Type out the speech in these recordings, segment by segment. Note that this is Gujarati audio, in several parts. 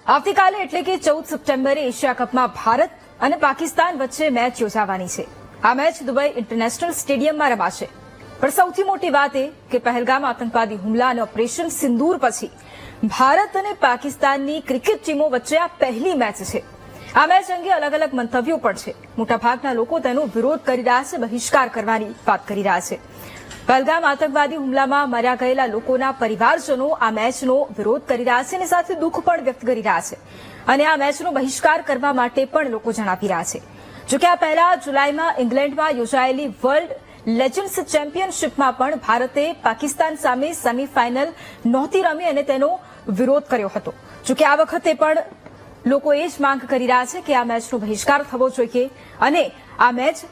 આવતીકાલે એટલે કે 14 સપ્ટેમ્બરે એશિયા કપમાં ભારત અને પાકિસ્તાન વચ્ચે મેચ યોજાવાની છે. આ મેચ દુબઈ ઇન્ટરનેશનલ સ્ટેડિયમમાં રમાશે. પણ સૌથી મોટી વાત એ કે પહેલગામ આતંકવાદી હુમલા અને ઓપરેશન સિંદૂર પછી ભારત અને પાકિસ્તાનની ક્રિકેટ ટીમો વચ્ચે આ પહેલી મેચ છે. આ મેચ અંગે અલગ અલગ મંતવ્યો પણ છે. મોટાભાગના લોકો તેનો વિરોધ કરી રહ્યા છે, બહિષ્કાર કરવાની વાત કરી રહ્યા છે. પહેલગામ આતંકવાદી હુમલામાં માર્યા ગયેલા લોકોના પરિવારજનો આ મેચનો વિરોધ કરી રહ્યા છે અને સાથે દુઃખ પણ વ્યક્ત કરી રહ્યા છે અને આ મેચનો બહિષ્કાર કરવા માટે પણ લોકો જણાવી રહ્યા છે. જોકે આ પહેલા જુલાઈમાં ઇંગ્લેન્ડમાં યોજાયેલી વર્લ્ડ લેજન્ડ્સ ચેમ્પિયનશીપમાં પણ ભારતે પાકિસ્તાન સામે સેમીફાઇનલ નહોતી રમી અને તેનો વિરોધ કર્યો હતો. જોકે આ વખતે પણ લોકો એ જ માંગ કરી રહ્યા છે કે આ મેચનો બહિષ્કાર થવો જોઈએ અને આ મેચ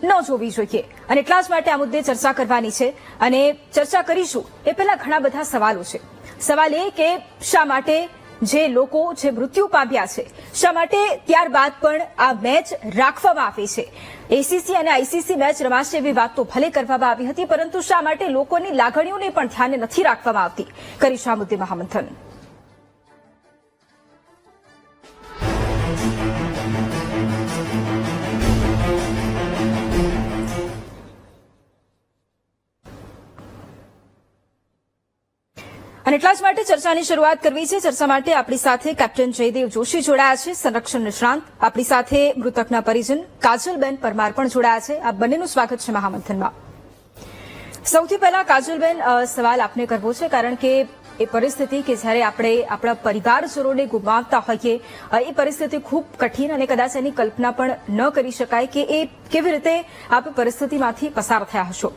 ન જોવી જોઈએ અને એટલા જ માટે આ મુદ્દે ચર્ચા કરવાની છે અને ચર્ચા કરીશું એ પહેલા ઘણા બધા સવાલો છે. સવાલ એ કે શા માટે જે લોકો જે મૃત્યુ પામ્યા છે શા માટે ત્યારબાદ પણ આ મેચ રાખવામાં આવી છે. એસીસી અને આઈસીસી મેચ રમાશે એવી વાત તો ભલે કરવામાં આવી હતી, પરંતુ શા માટે લોકોની લાગણીઓને પણ ધ્યાને નથી રાખવામાં આવતી, કરીશું આ મુદ્દે મહામંથન. અને એટલા જ માટે ચર્ચાની શરૂઆત કરવી છે. ચર્ચા માટે આપણી સાથે કેપ્ટન જયદેવ જોશી જોડાયા છે, સંરક્ષણ નિષ્ણાંત. આપણી સાથે મૃતકના પરિજન કાજલબેન પરમાર પણ જોડાયા છે. આપ બંનેનું સ્વાગત છે મહામંથનમાં. સૌથી પહેલા કાજલબેન, સવાલ આપને કરવો છે કારણ કે એ પરિસ્થિતિ કે જ્યારે આપણે આપણા પરિવારજનોને ગુમાવતા હોઈએ એ પરિસ્થિતિ ખૂબ કઠિન અને કદાચ એની કલ્પના પણ ન કરી શકાય કે એ કેવી રીતે આપ પરિસ્થિતિમાંથી પસાર થયા હશો.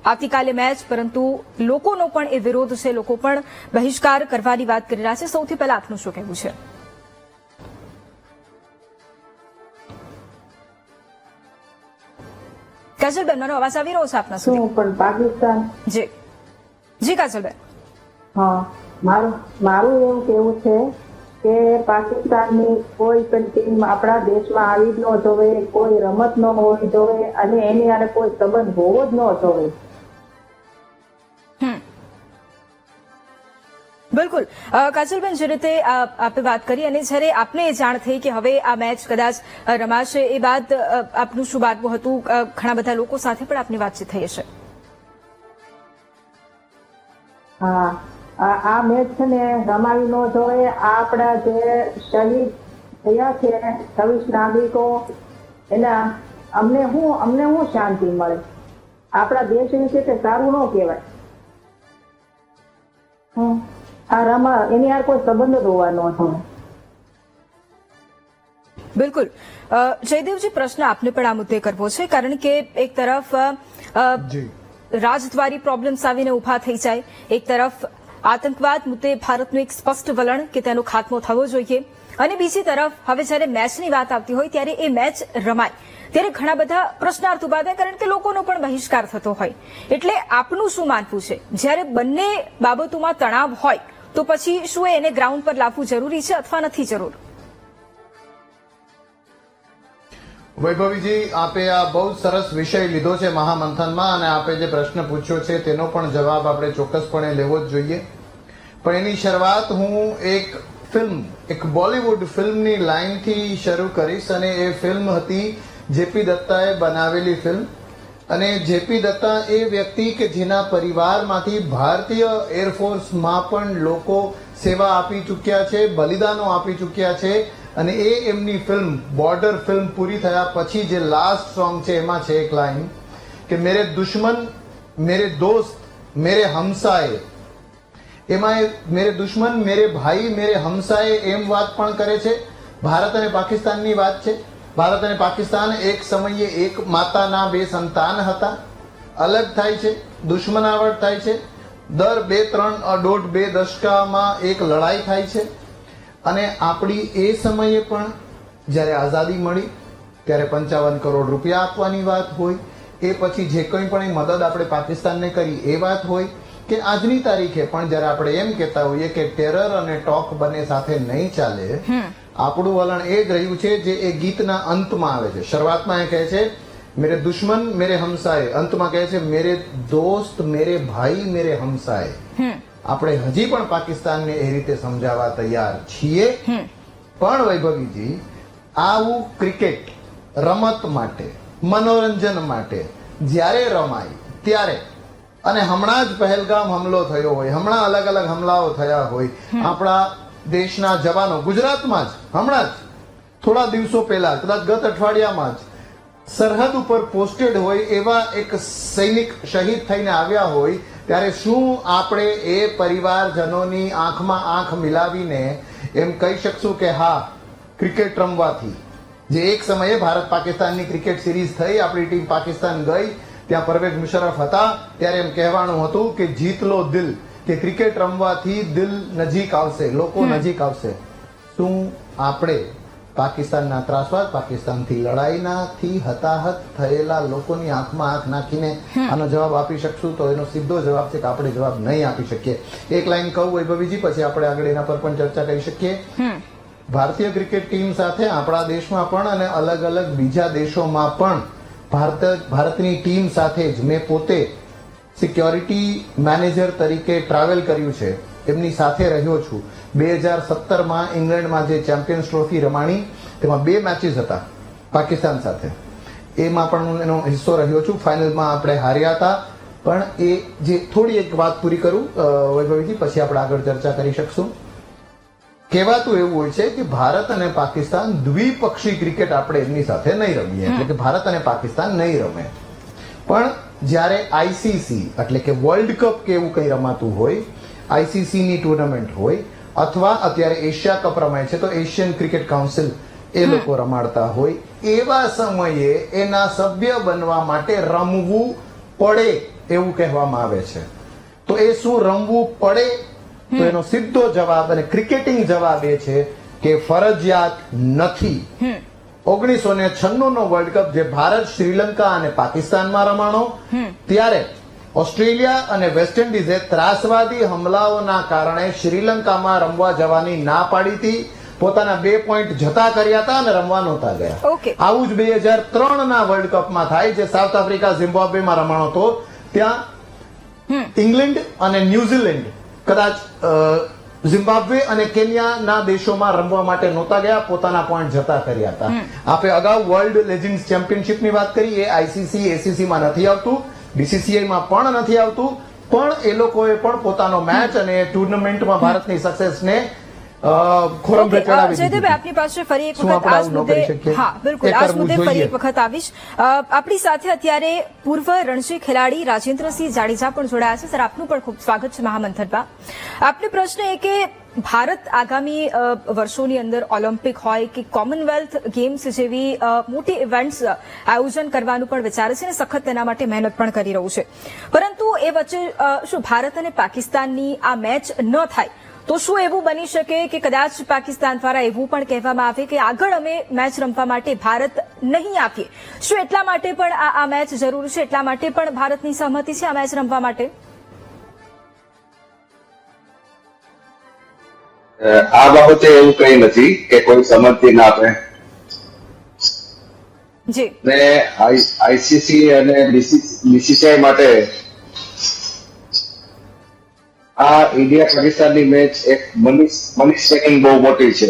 આવતીકાલે મેચ, પરંતુ લોકોનો પણ એ વિરોધ છે, લોકો પણ બહિષ્કાર કરવાની વાત કરી રહ્યા છે. સૌથી પહેલા આપનું શું કહેવું છે? કાજલબેન, મારો અવાજ આવી રહ્યો છે આપના સુધી? પણ પાકિસ્તાન જી જી કાજલબેન. હા, મારું એવું કેવું છે કે પાકિસ્તાનની કોઈ પણ ટીમ આપણા દેશમાં આવી જ ન જોવે, કોઈ રમત ન હોવી જોવે અને એની હારે કોઈ સંબંધ હોવો જ ન જોવે. બિલકુલ કાજલબેન, જે રીતે આપે વાત કરી અને જ્યારે આપને જાણ થઈ કે હવે આ મેચ કદાચ રમાશે એ બાદ આપનું શું બાતવું હતું? ઘણા બધા લોકો સાથે પણ આપની વાતચીત થઈ હશે. હા, આ મેચ છે ને રમાવી ન જોવે. આપણા જે શહીદ થયા છે 26 નાગરિકો, એના અમને શું શાંતિ મળે? આપણા દેશ વિશે તે સારું ન કહેવાય. એની યાર કોઈ સંબંધ જ હોવા ન જોઈએ. બિલકુલ જયદેવજી, પ્રશ્ન આપને પણ આ મુદ્દે કરવો છે કારણ કે એક તરફ રાજદ્વારી પ્રોબ્લેમ્સ આવીને ઉભા થઈ જાય, એક તરફ આતંકવાદ મુદ્દે ભારતનું એક સ્પષ્ટ વલણ કે તેનો ખાત્મો થવો જોઈએ અને બીજી તરફ હવે જ્યારે મેચની વાત આવતી હોય ત્યારે એ મેચ રમાય ત્યારે ઘણા બધા પ્રશ્નાર્થ ઉભા થાય કારણ કે લોકોનો પણ બહિષ્કાર થતો હોય. એટલે આપનું શું માનવું છે, જ્યારે બંને બાબતોમાં તણાવ હોય તો પછી શું એને ગ્રાઉન્ડ પર લાવવું જરૂરી છે અથવા નથી જરૂર? વૈભવીજી, આપે આ બહુ સરસ વિષય લીધો છે મહામંથનમાં અને આપે જે પ્રશ્ન પૂછ્યો છે તેનો પણ જવાબ આપણે ચોક્કસપણે લેવો જ જોઈએ. પણ એની શરૂઆત હું એક બોલિવૂડ ફિલ્મની લાઇનથી શરૂ કરીશ અને એ ફિલ્મ હતી જેપી દત્તાએ બનાવેલી ફિલ્મ. અને જેપી દત્તા એ વ્યક્તિ કે જેના પરિવારમાંથી ભારતીય એરફોર્સમાં પણ લોકો સેવા આપી ચૂક્યા છે, બલિદાનો આપી ચૂક્યા છે. અને એ એમની ફિલ્મ બોર્ડર ફિલ્મ પૂરી થયા પછી જે લાસ્ટ સોંગ છે એમાં છે એક લાઈન કે મેરે દુશ્મન મેરે દોસ્ત મેરે હમસાએ. એમાં મેરે દુશ્મન મેરે ભાઈ મેરે હમસાએ એમ વાત પણ કરે છે. ભારત અને પાકિસ્તાનની વાત છે. ભારત અને પાકિસ્તાન એક સમયે એક માતાના બે સંતાન હતા, અલગ થાય છે, દુશ્મનાવટ થાય છે. દર 2-3 દશકામાં એક લડાઈ થાય છે. અને આપણી એ સમયે પણ જ્યારે આઝાદી મળી ત્યારે 55 કરોડ રૂપિયા આપવાની વાત હોય, એ પછી જે કંઈ પણ મદદ આપણે પાકિસ્તાનને કરી એ વાત હોય કે આજની તારીખે પણ જ્યારે આપણે એમ કહેતા હોઈએ કે ટેરર અને ટોક બંને સાથે નહીં ચાલે, આપણું વલણ એ જ રહ્યું છે જે એ ગીતના અંતમાં આવે છે. શરૂઆતમાં એ કહે છે મેરે દુશ્મન મેરે હમસાએ, અંતમાં કહે છે મેરે દોસ્ત મેરે ભાઈ મેરે હમસાએ. આપણે હજી પણ પાકિસ્તાનને એ રીતે સમજાવવા તૈયાર છીએ. પણ વૈભવીજી, આવું ક્રિકેટ રમત માટે, મનોરંજન માટે જ્યારે રમાય ત્યારે, અને હમણાં જ પહેલગામ હુમલો થયો હોય, હમણાં અલગ અલગ હુમલાઓ થયા હોય, આપણા દેશના જવાનો ગુજરાતમાં જ હમણાં જ થોડા દિવસો પહેલા, કદાચ ગત અઠવાડિયામાં જ સરહદ ઉપર પોસ્ટેડ હોય એવા એક સૈનિક શહીદ થઈને આવ્યા હોય, ત્યારે શું આપણે એ પરિવારજનોની આંખમાં આંખ મિલાવીને એમ કહી શકશું કે હા, ક્રિકેટ રમવાથી, જે એક સમયે ભારત પાકિસ્તાનની ક્રિકેટ સિરીઝ થઈ, આપણી ટીમ પાકિસ્તાન ગઈ, ત્યાં પરવેઝ મુશર્રફ હતા, ત્યારે એમ કહેવાનું હતું કે જીત લો દિલ, કે ક્રિકેટ રમવાથી દિલ નજીક આવશે, લોકો નજીક આવશે. શું આપણે પાકિસ્તાનના ત્રાસવાદ, પાકિસ્તાનથી લડાઈનાથી હતાહત થયેલા લોકોની આંખમાં આંખ નાખીને આનો જવાબ આપી શકશું? તો એનો સીધો જવાબ છે કે આપણે જવાબ નહીં આપી શકીએ. એક લાઈન કહું વૈભવીજી, પછી આપણે આગળ એના પર પણ ચર્ચા કરી શકીએ. ભારતીય ક્રિકેટ ટીમ સાથે આપણા દેશમાં પણ અને અલગ અલગ બીજા દેશોમાં પણ ભારતની ટીમ સાથે જ મેં પોતે સિક્યોરિટી મેનેજર તરીકે ટ્રાવેલ કર્યું છે, એમની સાથે રહ્યો છું. 2017માં ઇંગ્લેન્ડમાં જે ચેમ્પિયન્સ ટ્રોફી રમાણી, તેમાં 2 મેચીસ હતા પાકિસ્તાન સાથે, એમાં પણ હું એનો હિસ્સો રહ્યો છું. ફાઇનલમાં આપણે હાર્યા હતા. પણ એ જે થોડી એક વાત પૂરી કરું વૈભવીજી, પછી આપણે આગળ ચર્ચા કરી શકશું. કહેવાતું એવું હોય છે કે ભારત અને પાકિસ્તાન દ્વિપક્ષી ક્રિકેટ આપણે એમની સાથે નહીં રમીએ, એટલે કે ભારત અને પાકિસ્તાન નહીં રમે. પણ જ્યારે આઈસીસી એટલે કે વર્લ્ડ કપ કે એવું કંઈ રમાતું હોય, આઈસીસી ની ટુર્નામેન્ટ હોય, અથવા અત્યારે એશિયા કપ રમાય છે તો એશિયન ક્રિકેટ કાઉન્સિલ એ લોકો રમાડતા હોય, એવા સમયે એના સભ્ય બનવા માટે રમવું પડે એવું કહેવામાં આવે છે. તો એ શું રમવું પડે? તો એનો સીધો જવાબ અને ક્રિકેટિંગ જવાબ એ છે કે ફરજિયાત નથી. 1996 નો વર્લ્ડ કપ જે ભારત, શ્રીલંકા અને પાકિસ્તાનમાં રમાણો, ત્યારે ઓસ્ટ્રેલિયા અને વેસ્ટ ઇન્ડિઝે ત્રાસવાદી હુમલાઓના કારણે શ્રીલંકામાં રમવા જવાની ના પાડી હતી, પોતાના 2 પોઈન્ટ જતા કર્યા હતા અને રમવા નહોતા ગયા. આવું જ 2003 ના વર્લ્ડ કપમાં થાય, જે સાઉથ આફ્રિકા ઝિમ્બાબ્વેમાં રમાણો હતો. ત્યાં ઇંગ્લેન્ડ અને ન્યુઝીલેન્ડ કદાચ ઝિમ્બાબ્વે અને કેન્યાના દેશોમાં રમવા માટે નહોતા ગયા, પોતાના પોઈન્ટ જતા કર્યા હતા. આપણે અગાઉ વર્લ્ડ લેજન્ડ્સ ચેમ્પિયનશિપની વાત કરી, એ આઈસીસી એસીસીમાં નથી આવતું, બીસીસીઆઈમાં પણ નથી આવતું, પણ એ લોકોએ પણ પોતાનો મેચ અને ટુર્નામેન્ટમાં ભારતની સક્સેસને ખોરંભે ચડાવી દીધી. આપની પાસે ફરી એક વખત આ મુદ્દે, હા બિલકુલ, આ મુદ્દે ફરી એક વખત આવીશ. આપણી સાથે અત્યારે પૂર્વ રણજી ખેલાડી રાજેન્દ્રસિંહ જાડેજા પણ જોડાયા છે. સર, આપનું પણ ખૂબ સ્વાગત છે મહામંથનમાં. આપનો પ્રશ્ન એ કે ભારત આગામી વર્ષોની અંદર ઓલિમ્પિક હોય કે કોમનવેલ્થ ગેમ્સ જેવી મોટી ઇવેન્ટ્સ આયોજન કરવાનું પણ વિચારે છે અને સખત તેના માટે મહેનત પણ કરી રહ્યું છે. પરંતુ એ વચ્ચે શું ભારત અને પાકિસ્તાનની આ મેચ ન થાય તો શું એવું બની શકે કે કદાચ પાકિસ્તાન દ્વારા એવું પણ કહેવામાં આવે કે આગળ અમે મેચ રમવા માટે ભારત નહીં આપીએ? શું એટલા માટે પણ આ મેચ જરૂરી છે? એટલા માટે પણ ભારતની સહમતિ છે આ મેચ રમવા માટે? આ બાબતે એવું કઈ નથી કે કોઈ સંમતિ ના આપે. જી, ને આઈસીસી અને બીસીસીઆઈ માટે આ ઇન્ડિયા પાકિસ્તાનની મેચ એક મની સ્ટેકિંગ બહુ મોટી છે,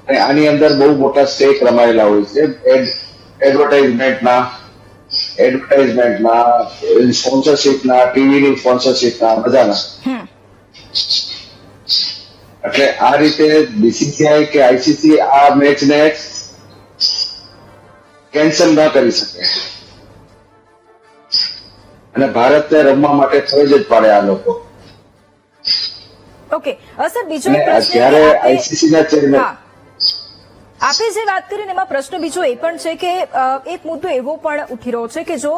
અને આની અંદર બહુ મોટા સ્ટેક રમાયેલા હોય છે. એડવર્ટાઇઝમેન્ટના, સ્પોન્સરશીપના, ટીવીની સ્પોન્સરશીપના, બધાના. એટલે આ રીતે બીસીસીઆઈ કે આઈસીસી આ મેચને કેન્સલ ના કરી શકે, અને ભારતને રમવા માટે ફરજ જ પાડે આ લોકો. ઓકે સર, બીજો એક પ્રશ્ન, જ્યારે આઈસીસી ના ચેરમેન આપે જે વાત કરીને એમાં પ્રશ્ન બીજો એ પણ છે કે એક મુદ્દો એવો પણ ઉઠી રહ્યો છે કે જો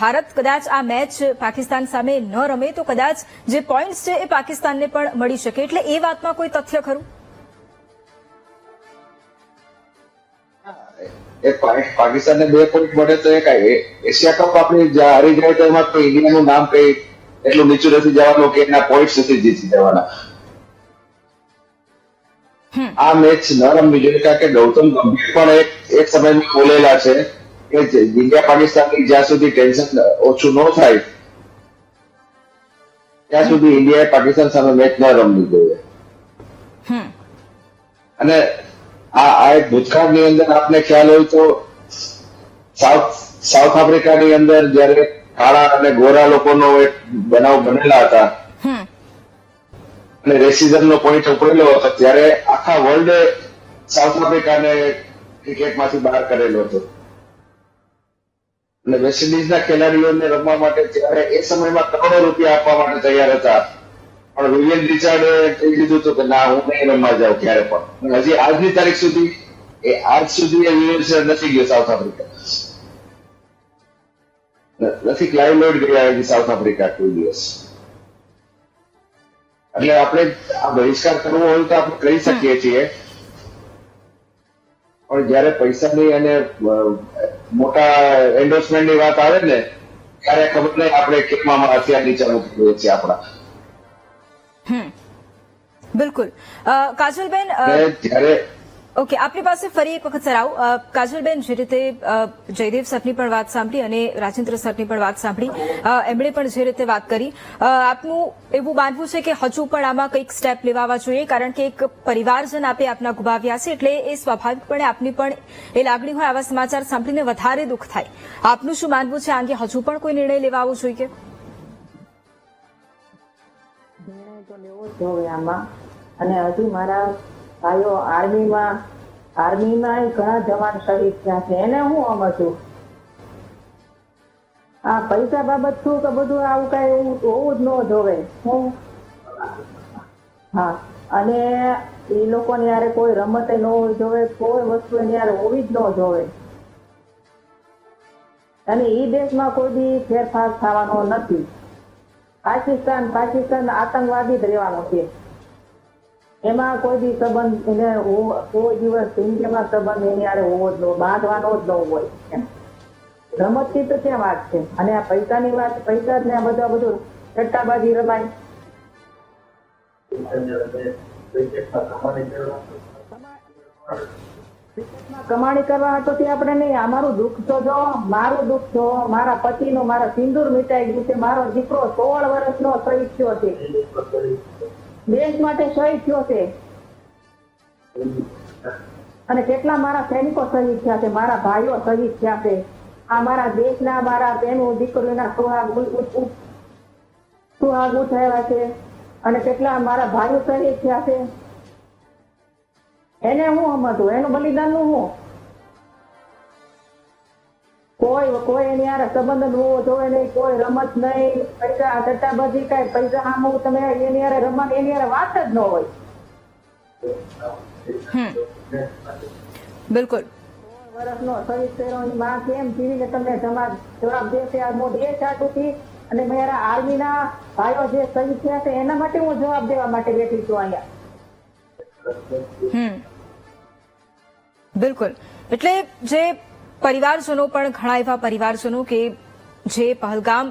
ભારત કદાચ આ મેચ પાકિસ્તાન સામે ન રમે તો કદાચ જે પોઈન્ટ્સ છે એ પાકિસ્તાનને પણ મળી શકે, એટલે એ વાતમાં કોઈ તથ્ય ખરું? પાકિસ્તાનને 2 પોઈન્ટ મળે તો એ કઈ એશિયા કપ આપણી હારી જાય તો એમાં તો ઇન્ડિયાનું નામ કઈ એટલું નીચું નથી જવાનું કે એના પોઈન્ટ નથી જીતી જવાના. આ મેચ ન રમવી જોઈએ, કારણ કે ગૌતમ ગંભીર પણ એક સમયમાં બોલેલા છે કે ઇન્ડિયા પાકિસ્તાનની જ્યાં સુધી ટેન્શન ઓછું ન થાય ત્યાં સુધી ઇન્ડિયાએ પાકિસ્તાન સામે મેચ ન રમવી જોઈએ. અને આ એક ભૂતકાળની અંદર આપને ખ્યાલ હોય તો સાઉથ આફ્રિકાની અંદર જયારે કાળા અને ગોરા લોકોનો એક બનાવ બનેલા હતા અને રેસિઝમનો પોઈન્ટ ઉપડેલો હતો, ત્યારે આખા વર્લ્ડે સાઉથ આફ્રિકાને ક્રિકેટમાંથી બહાર કરેલો હતો. અને વેસ્ટ ઇન્ડિઝના ખેલાડીઓને રમવા માટે ત્યારે એ સમયમાં કરોડો રૂપિયા આપવા માટે તૈયાર હતા, પણ વિવિયન રિચાર્ડે કહી દીધું હતું કે ના, હું નહીં રમવા જાઉં ક્યારે પણ. અને હજી આજની તારીખ સુધી એ વિવિયન રિચાર્ડ નથી ગયો સાઉથ આફ્રિકા, નથી ક્લાઇવ લોઇડ ગયા હજી સાઉથ આફ્રિકા 2 દિવસ. એટલે આપણે આ બહિષ્કાર કરવો હોય તો આપણે કરી શકીએ છીએ, પણ જયારે પૈસાની અને મોટા એન્ડોર્સમેન્ટની વાત આવે ને ત્યારે ખબર નહીં આપણે કેમાં હથિયાર નીચે મૂકી છીએ આપણા. બિલકુલ. કાજલબેન, જયારે ઓકે, આપની પાસે ફરી એક વખત સર આવું. કાજલબેન, જે રીતે જયદેવ સરની પણ વાત સાંભળી અને રાજેન્દ્ર સરની પણ વાત સાંભળી, એમણે પણ જે રીતે વાત કરી, આપનું એવું માનવું છે કે હજુ પણ આમાં કંઈક સ્ટેપ લેવાવા જોઈએ? કારણ કે એક પરિવારજન આપે આપના ગુમાવ્યા છે, એટલે એ સ્વાભાવિકપણે આપની પણ એ લાગણી હોય, આવા સમાચાર સાંભળીને વધારે દુઃખ થાય. આપનું શું માનવું છે આ અંગે? હજુ પણ કોઈ નિર્ણય લેવાવો જોઈએ? નિર્ણય તો લેવો જ જોઈએ આમાં. અને હજુ મારા ભાઈઓ આર્મીમાં ઘણા જવાન શહીદ થયા છે, એને હું સમજું. આ પૈસા બાબત શું કે બધું આવું કઈ એવું હોવું જ ન જોવે. હું હા, અને એ લોકોને યારે કોઈ રમતે ન હોવી જોવે, કોઈ વસ્તુ એની યારે હોવી જ ન જોવે. અને એ દેશમાં કોઈ દી ફેરફાર થવાનો નથી. પાકિસ્તાન આતંકવાદી જ રહેવાનો છે. એમાં કોઈ દી સંબંધ એને કોઈ દિવસ ઇન્ડિયામાં સંબંધ એની યારે હોવો જ ન, બાંધવાનો જ ન હોય. રમતની તો ક્યાં વાત છે? અને આ પૈસાની વાત, પૈસા જ ને આ બધું સટ્ટાબાજી રમાય. કમાણી કરવા હતો તે આપણે નહીં. અમારું દુઃખ તો જો, મારું દુઃખ તો મારા પતિનો, મારા સિંદૂર મિટાઈ ગયું છે. મારો દીકરો 16 વર્ષનો શહીદ થયો છે, દેશ માટે શહીદ થયો છે. અને કેટલા મારા સૈનિકો શહીદ થયા છે, મારા ભાઈઓ શહીદ થયા છે. આ મારા દેશના, મારા બહેનો દીકરીઓના સુહાગ ઉઠાવ્યા છે. અને કેટલા મારા ભાઈઓ શહીદ થયા છે. એને હું સમજવું, એનું બલિદાન નું હું. કોઈ એની યાર સંબંધ ન હોવો જોઈએ નહીં, કોઈ રમત નહીં, પૈસા સટ્ટાબાજી કઈ પૈસા આમ તમે એની યારે રમવાની એની યારે વાત જ ન હોય. બિલકુલ. વર્ષનો શહીદ થયેલોની માં કેમ જીવીને તમને જવાબ દેશે? આ દેશ આટુથી અને મારા આર્મીના ભાઈઓ જે શહીદ થયા છે એના માટે હું જવાબ દેવા માટે બેઠી છું અહીંયા. બિલકુલ. એટલે જે પરિવારજનો પણ, ઘણા એવા પરિવારજનો કે જે પહલગામ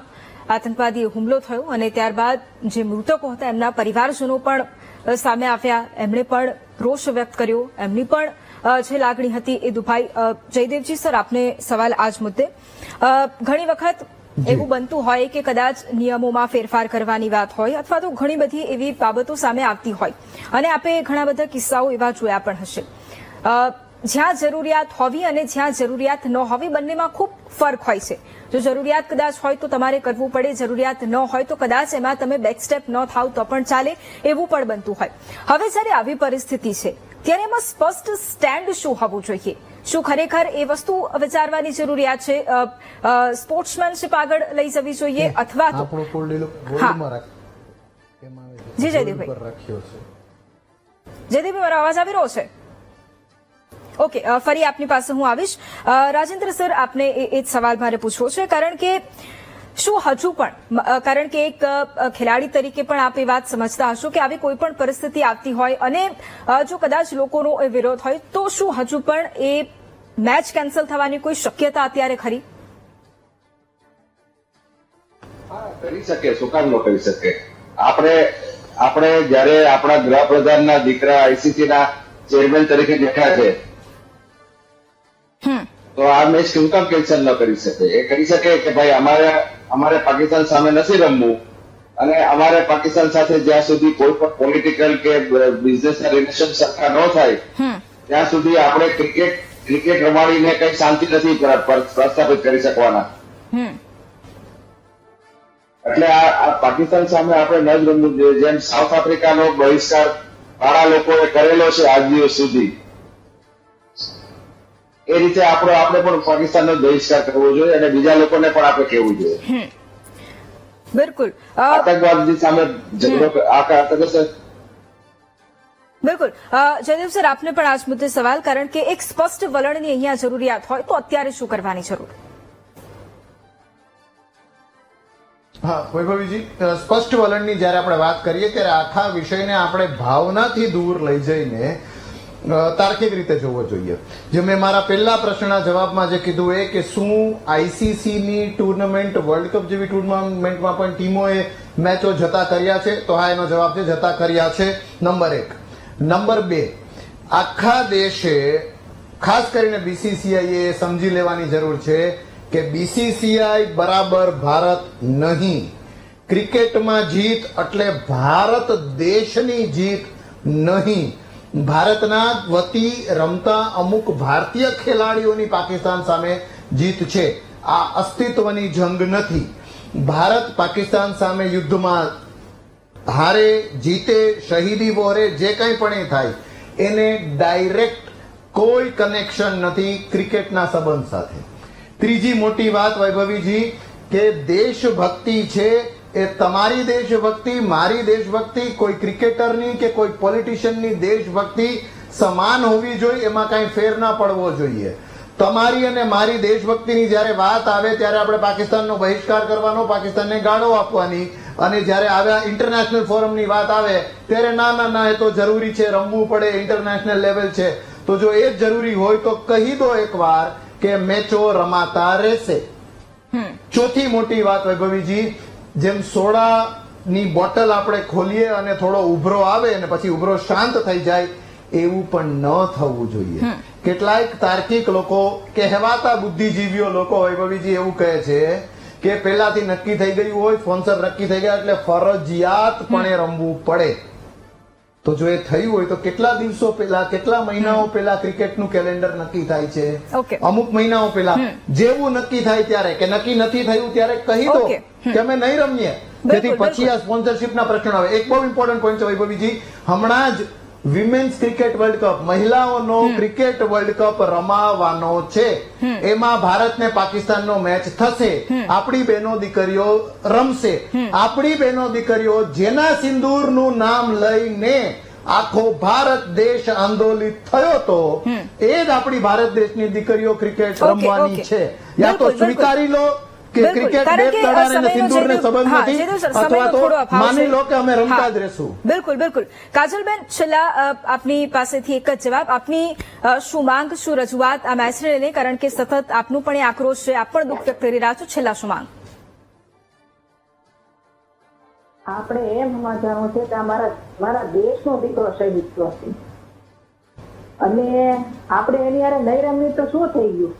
આતંકવાદી હુમલો થયો અને ત્યારબાદ જે મૃતકો હતા એમના પરિવારજનો પણ સામે આવ્યા, એમણે પણ રોષ વ્યક્ત કર્યો, એમની પણ જે લાગણી હતી એ દુભાઈ. જયદેવજી સર, આપને સવાલ આજ મુદ્દે. ઘણી વખત એવું બનતું હોય કે કદાચ નિયમોમાં ફેરફાર કરવાની વાત હોય અથવા તો ઘણી બધી એવી બાબતો સામે આવતી હોય અને આપે ઘણા બધા કિસ્સાઓ એવા જોયા પણ હશે. જ્યાં જરૂરિયાત હોવી અને જ્યાં જરૂરિયાત ન હોવી, બંનેમાં ખૂબ ફરક હોય છે. જો જરૂરિયાત કદાચ હોય તો તમારે કરવું પડે, જરૂરિયાત ન હોય તો કદાચ એમાં તમે બેક સ્ટેપ ન થાવ તો પણ ચાલે, એવું પણ બનતું હોય. હવે જ્યારે આવી પરિસ્થિતિ છે ત્યારે એમાં સ્પષ્ટ સ્ટેન્ડ શું હોવું જોઈએ? શું ખરેખર એ વસ્તુ વિચારવાની જરૂરિયાત છે? સ્પોર્ટ્સમેનશીપ આગળ લઈ જવી જોઈએ અથવા તો જી જયદેવભાઈ, મારો અવાજ આવી રહ્યો છે? ઓકે, ફરી આપની પાસે હું આવીશ. રાજેન્દ્ર સર, આપને એ જ સવાલ મારે પૂછવો છે, કારણ કે શું હજુ પણ, કારણ કે એક ખેલાડી તરીકે પણ આપ એ વાત સમજતા હશો કે આવી કોઈ પણ પરિસ્થિતિ આવતી હોય અને જો કદાચ લોકોનો એ વિરોધ હોય તો શું હજુ પણ એ મેચ કેન્સલ થવાની કોઈ શક્યતા અત્યારે ખરી? કરી શકે, શું કામ ન કરી શકે? આપણે જયારે આપણા ગૃહપ્રધાનના દીકરા આઈસીસી ના ચેરમેન તરીકે બેઠા છે તો આ મેચ કેમ કેન્સલ ન કરી શકે? એ કરી શકે કે ભાઈ અમારે પાકિસ્તાન સામે નથી રમવું અને અમારે પાકિસ્તાન સાથે જ્યાં સુધી કોઈ પણ પોલિટિકલ કે બિઝનેસના રિલેશન સરખા ન થાય ત્યાં સુધી આપણે ક્રિકેટ રમાડીને કઈ શાંતિ નથી પ્રસ્થાપિત કરી શકવાના. એટલે આ પાકિસ્તાન સામે આપણે ન જ રમવું જોઈએ. જેમ સાઉથ આફ્રિકાનો બહિષ્કાર ઘણા લોકોએ કરેલો છે આજ દિવસ સુધી, એ રીતે આપણે પણ પાકિસ્તાનનો બહિષ્કાર કરવો જોઈએ અને બીજા લોકોને પણ આપણે કહેવું જોઈએ. બિલકુલ આતંકવાદ સામે બિલકુલ જયદેવ સર, આપને પણ આજ મુદ્દે સવાલ, કારણ કે એક સ્પષ્ટ વલણની અહીંયા જરૂરિયાત હોય તો અત્યારે શું કરવાની જરૂર? હા વૈભવીજી, સ્પષ્ટ વલણની જયારે આપણે વાત કરીએ ત્યારે આખા વિષયને આપણે ભાવનાથી દૂર લઈ જઈને તાર્કિક રીતે જોવો જોઈએ. જે મેં મારા પહેલા પ્રશ્નના જવાબમાં જે કીધું એ કે શું આઈસીસીની ટુર્નામેન્ટ, વર્લ્ડ કપ જેવી ટુર્નામેન્ટમાં પણ ટીમોએ મેચો જતા કર્યા છે? તો હા, એનો જવાબ છે જતા કર્યા છે, નંબર 1. નંબર 2, આખા દેશે ખાસ કરીને બીસીસીઆઈએ સમજી લેવાની જરૂર છે કે બીસીસીઆઈ બરાબર ભારત નહીં. ક્રિકેટમાં જીત એટલે ભારત દેશની જીત નહીં. ભારતના વતી રમતા અમુક ભારતીય ખેલાડીઓની પાકિસ્તાન સામે જીત છે. આ અસ્તિત્વની જંગ નથી. ભારત પાકિસ્તાન સામે યુદ્ધમાં હારે જીતે, શહીદી વહોરે, જે કંઈ પણ એ થાય એને ડાયરેક્ટ કોઈ કનેક્શન નથી ક્રિકેટના સંબંધ સાથે. ત્રીજી મોટી વાત વૈભવીજી કે દેશભક્તિ છે એ તમારી દેશભક્તિ, મારી દેશભક્તિ, કોઈ ક્રિકેટરની કે કોઈ પોલિટિશિયનની દેશભક્તિ સમાન હોવી જોઈએ, એમાં કાંઈ ફેર ના પડવો જોઈએ. તમારી અને મારી દેશભક્તિની જ્યારે વાત આવે ત્યારે આપણે પાકિસ્તાનનો બહિષ્કાર કરવાનો, પાકિસ્તાનને ગાળો આપવાની, અને જ્યારે આવ્યા ઇન્ટરનેશનલ ફોરમની વાત આવે ત્યારે ના એ તો જરૂરી છે, રમવું પડે, ઇન્ટરનેશનલ લેવલ છે. તો જો એ જ જરૂરી હોય તો કહી દો એકવાર કે મેચો રમાતા રહેશે. ચોથી મોટી વાત વૈભવીજી, જેમ સોડાની બોટલ આપણે ખોલીએ અને થોડો ઉભરો આવે અને પછી ઉભરો શાંત થઈ જાય, એવું પણ ન થવું જોઈએ. કેટલાક તાર્કિક લોકો, કહેવાતા બુદ્ધિજીવીઓ લોકો વૈભવીજી એવું કહે છે કે પહેલાથી નક્કી થઈ ગયું હોય, સ્પોન્સર નક્કી થઈ ગયા એટલે ફરજિયાતપણે રમવું પડે. તો જો એ થયું હોય તો કેટલા દિવસો પહેલા, કેટલા મહિનાઓ પહેલા ક્રિકેટનું કેલેન્ડર નક્કી થાય છે? અમુક મહિનાઓ પહેલા. જેવું નક્કી થાય ત્યારે કે નક્કી નથી થયું ત્યારે કહી દો કે અમે નહીં રમીએ, જેથી પછી આ સ્પોન્સરશિપના પ્રશ્ન આવે. એક બહુ ઇમ્પોર્ટન્ટ પોઈન્ટ છે વૈભવીજી, હમણાં જ વિમેન્સ ક્રિકેટ વર્લ્ડ કપ, મહિલાઓનો ક્રિકેટ વર્લ્ડ કપ રમાવાનો છે. એમાં ભારત ને પાકિસ્તાનનો મેચ થશે. આપણી બહેનો દીકરીઓ રમશે. આપણી બહેનો દીકરીઓ જેના સિંદૂરનું નામ લઈને આખો ભારત દેશ આંદોલિત થયો તો એ જ આપણી ભારત દેશની દીકરીઓ ક્રિકેટ રમવાની છે. યા તો સ્વીકારી લો કે ક્રિકેટ બેટ દડાને સિંદૂરને સંબંધ નથી, અથવા તો માની લો કે અમે રમતા જ રહેશું. બિલકુલ બિલકુલ. કાજલબેન, છેલ્લા આપની પાસેથી એક જ જવાબ, આપની શું માંગ, શું રજૂઆત આ મેચને લઈને? કારણ કે સતત આપનું પણ એ આક્રોશ છે, આપ પણ દુઃખ વ્યક્ત કરી રહ્યા છો. છેલ્લા શું માંગ? આપણે એમ સમજવાનું છે કે મારા દેશનો દીકરો શહીદ થયો છે અને આપણે એની હારે નહીં રમવી તો શું થઈ ગયું?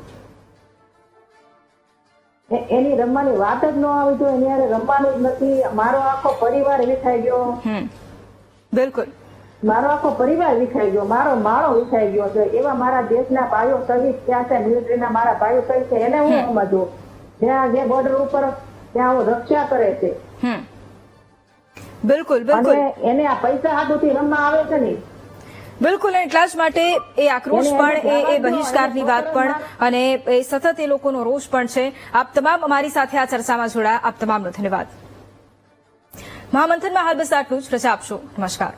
એની રમવાની વાત જ ન આવી તો એની હારે રમવાનું જ નથી. મારો આખો પરિવાર વિખાઈ ગયો. બિલકુલ, મારો આખો પરિવાર વિખાઈ ગયો, મારો માળો વિખાઈ ગયો છે. એવા મારા દેશના ભાઈઓ શહીદ થયા છે, મિલિટરીના મારા ભાઈઓ શહીદ છે, એને હું સમજુ. જ્યાં જે બોર્ડર ઉપર ત્યાં હું રક્ષા કરે છે. બિલકુલ બિલકુલ. એને આ પૈસા હાથોથી રમવા આવે છે ને. બિલકુલ, એટલા જ માટે એ આક્રોશ પણ, એ બહિષ્કારની વાત પણ, અને એ સતત એ લોકોનો રોષ પણ છે. આપ તમામ અમારી સાથે આ ચર્ચામાં જોડાયા, આપ તમામનો ધન્યવાદ. મહામંથનમાં હાલ બસ આટલું જ. રજા આપશો. નમસ્કાર.